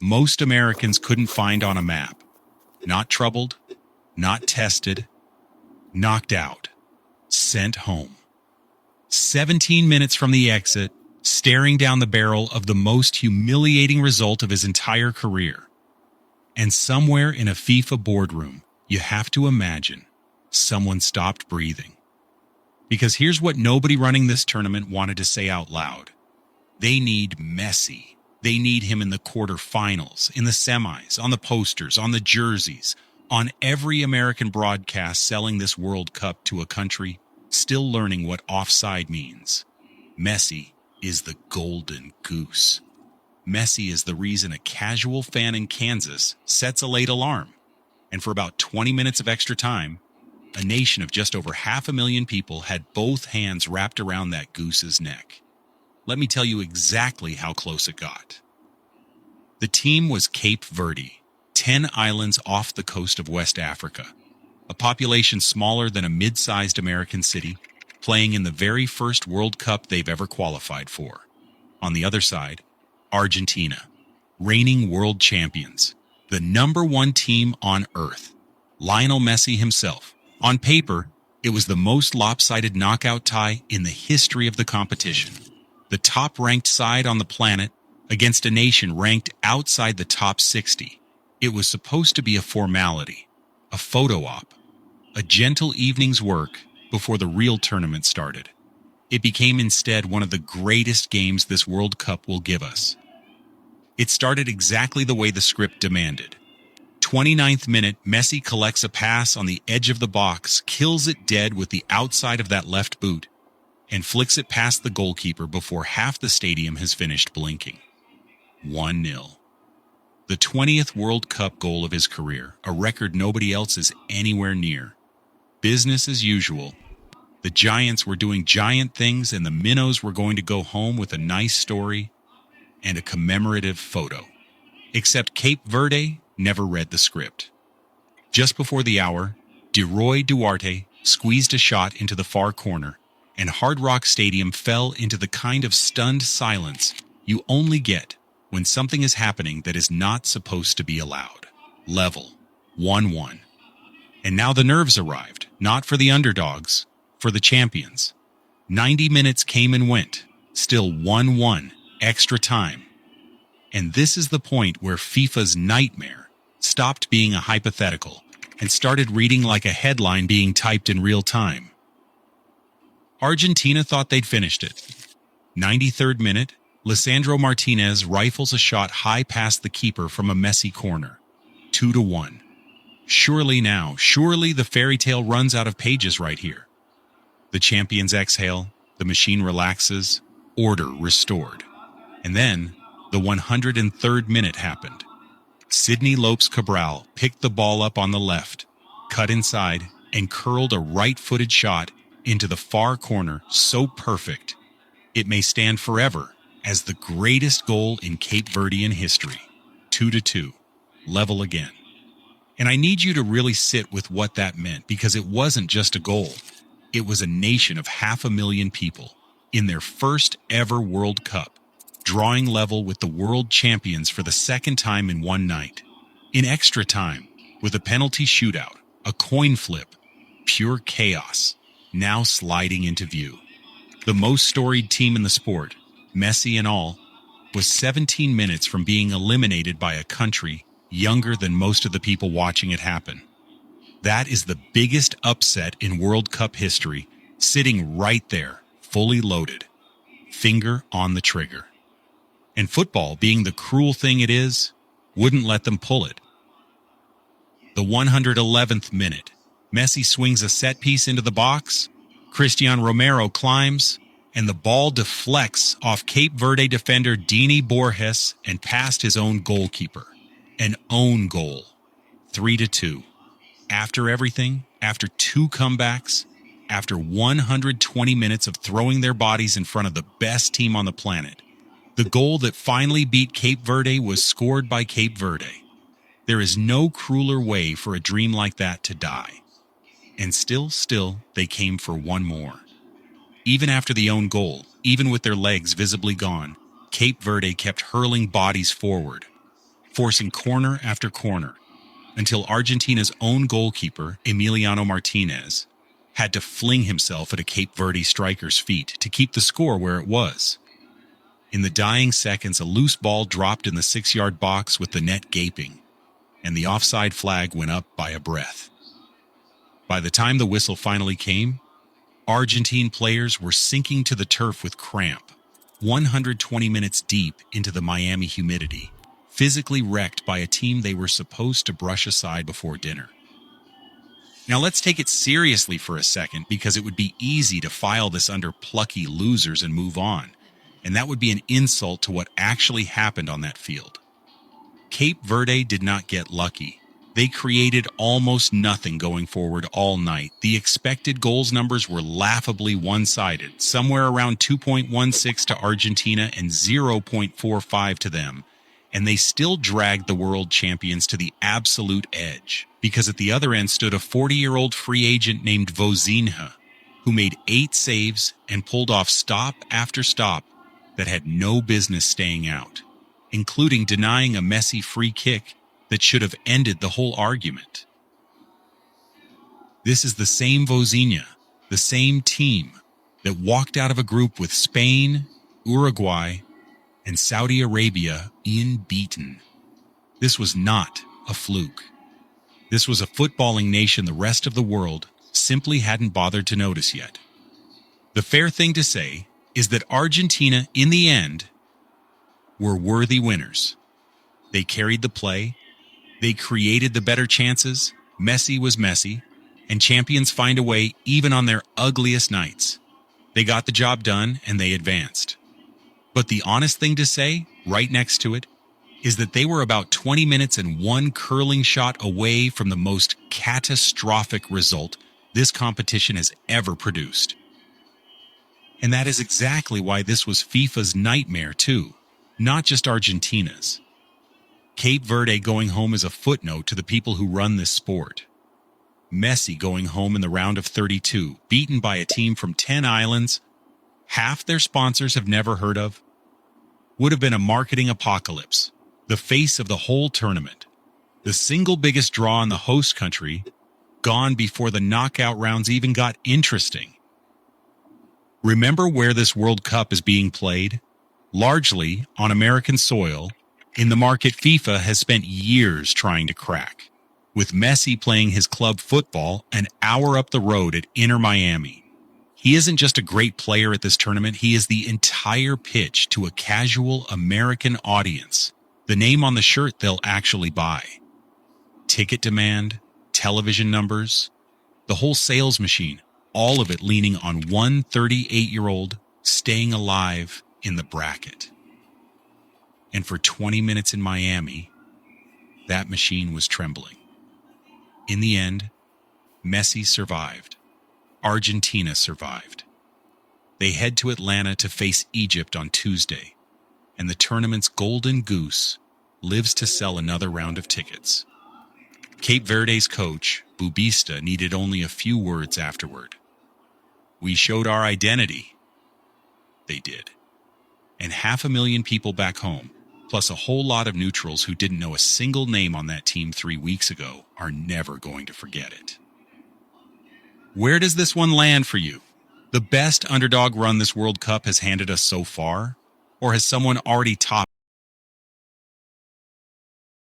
most Americans couldn't find on a map. Not troubled, not tested, knocked out, sent home. 17 minutes from the exit, staring down the barrel of the most humiliating result of his entire career. And somewhere in a FIFA boardroom, you have to imagine, someone stopped breathing. Because here's what nobody running this tournament wanted to say out loud. They need Messi. They need him in the quarterfinals, in the semis, on the posters, on the jerseys, on every American broadcast selling this World Cup to a country still learning what offside means. Messi is the golden goose. Messi is the reason a casual fan in Kansas sets a late alarm. And for about 20 minutes of extra time, a nation of just over 500,000 people had both hands wrapped around that goose's neck. Let me tell you exactly how close it got. The team was Cape Verde, 10 islands off the coast of West Africa, a population smaller than a mid-sized American city, playing in the very first World Cup they've ever qualified for. On the other side, Argentina, reigning world champions, the #1 team on earth. Lionel Messi himself. On paper, it was the most lopsided knockout tie in the history of the competition. The top-ranked side on the planet against a nation ranked outside the top 60. It was supposed to be a formality, a photo op, a gentle evening's work before the real tournament started. It became instead one of the greatest games this World Cup will give us. It started exactly the way the script demanded. 29th minute, Messi collects a pass on the edge of the box, kills it dead with the outside of that left boot, and flicks it past the goalkeeper before half the stadium has finished blinking. 1-0. The 20th World Cup goal of his career, a record nobody else is anywhere near. Business as usual. The Giants were doing giant things, and the Minnows were going to go home with a nice story and a commemorative photo. Except Cape Verde never read the script. Just before the hour, DeRoy Duarte squeezed a shot into the far corner, and Hard Rock Stadium fell into the kind of stunned silence you only get when something is happening that is not supposed to be allowed. Level. 1-1. And now the nerves arrived, not for the underdogs, for the champions. 90 minutes came and went, still 1-1, extra time. And this is the point where FIFA's nightmare stopped being a hypothetical and started reading like a headline being typed in real time. Argentina thought they'd finished it. 93rd minute, Lisandro Martinez rifles a shot high past the keeper from a Messi corner. 2-1. Surely the fairy tale runs out of pages right here. The champions exhale, the machine relaxes, order restored. And then, the 103rd minute happened. Sidney Lopes Cabral picked the ball up on the left, cut inside, and curled a right-footed shot into the far corner so perfect, it may stand forever as the greatest goal in Cape Verdean history. 2-2, level again. And I need you to really sit with what that meant, because it wasn't just a goal. It was a nation of 500,000 people in their first ever World Cup, drawing level with the world champions for the second time in one night. In extra time, with a penalty shootout, a coin flip, pure chaos, now sliding into view. The most storied team in the sport, Messi and all, was 17 minutes from being eliminated by a country younger than most of the people watching it happen. That is the biggest upset in World Cup history, sitting right there, fully loaded, finger on the trigger. And football, being the cruel thing it is, wouldn't let them pull it. The 111th minute, Messi swings a set piece into the box, Cristian Romero climbs, and the ball deflects off Cape Verde defender Dini Borges and past his own goalkeeper. An own goal. 3-2. After everything, after 2 comebacks, after 120 minutes of throwing their bodies in front of the best team on the planet, the goal that finally beat Cape Verde was scored by Cape Verde. There is no crueler way for a dream like that to die. And still, they came for one more. Even after the own goal, even with their legs visibly gone, Cape Verde kept hurling bodies forward. forcing corner after corner, until Argentina's own goalkeeper, Emiliano Martinez, had to fling himself at a Cape Verde striker's feet to keep the score where it was. In the dying seconds, a loose ball dropped in the 6-yard box with the net gaping, and the offside flag went up by a breath. By the time the whistle finally came, Argentine players were sinking to the turf with cramp, 120 minutes deep into the Miami humidity, physically wrecked by a team they were supposed to brush aside before dinner. Now let's take it seriously for a second, because it would be easy to file this under plucky losers and move on, and that would be an insult to what actually happened on that field. Cape Verde did not get lucky. They created almost nothing going forward all night. The expected goals numbers were laughably one-sided, somewhere around 2.16 to Argentina and 0.45 to them, and they still dragged the world champions to the absolute edge, because at the other end stood a 40-year-old free agent named Vozinha, who made 8 saves and pulled off stop after stop that had no business staying out, including denying a Messi free kick that should have ended the whole argument. This is the same Vozinha, the same team, that walked out of a group with Spain, Uruguay, and Saudi Arabia unbeaten. This was not a fluke. This was a footballing nation the rest of the world simply hadn't bothered to notice yet. The fair thing to say is that Argentina, in the end, were worthy winners. They carried the play, they created the better chances, Messi was Messi, and champions find a way even on their ugliest nights. They got the job done and they advanced. But the honest thing to say, right next to it, is that they were about 20 minutes and 1 curling shot away from the most catastrophic result this competition has ever produced. And that is exactly why this was FIFA's nightmare too, not just Argentina's. Cape Verde going home is a footnote to the people who run this sport. Messi going home in the round of 32, beaten by a team from 10 islands, half their sponsors have never heard of, would have been a marketing apocalypse, the face of the whole tournament, the single biggest draw in the host country, gone before the knockout rounds even got interesting. Remember where this World Cup is being played? Largely on American soil, in the market FIFA has spent years trying to crack, with Messi playing his club football an hour up the road at Inter Miami. He isn't just a great player at this tournament, he is the entire pitch to a casual American audience, the name on the shirt they'll actually buy. Ticket demand, television numbers, the whole sales machine, all of it leaning on one 38-year-old staying alive in the bracket. And for 20 minutes in Miami, that machine was trembling. In the end, Messi survived. Argentina survived. They head to Atlanta to face Egypt on Tuesday, and the tournament's golden goose lives to sell another round of tickets. Cape Verde's coach, Bubista, needed only a few words afterward. "We showed our identity." They did. And 500,000 people back home, plus a whole lot of neutrals who didn't know a single name on that team 3 weeks ago, are never going to forget it. Where does this one land for you? The best underdog run this World Cup has handed us so far? Or has someone already topped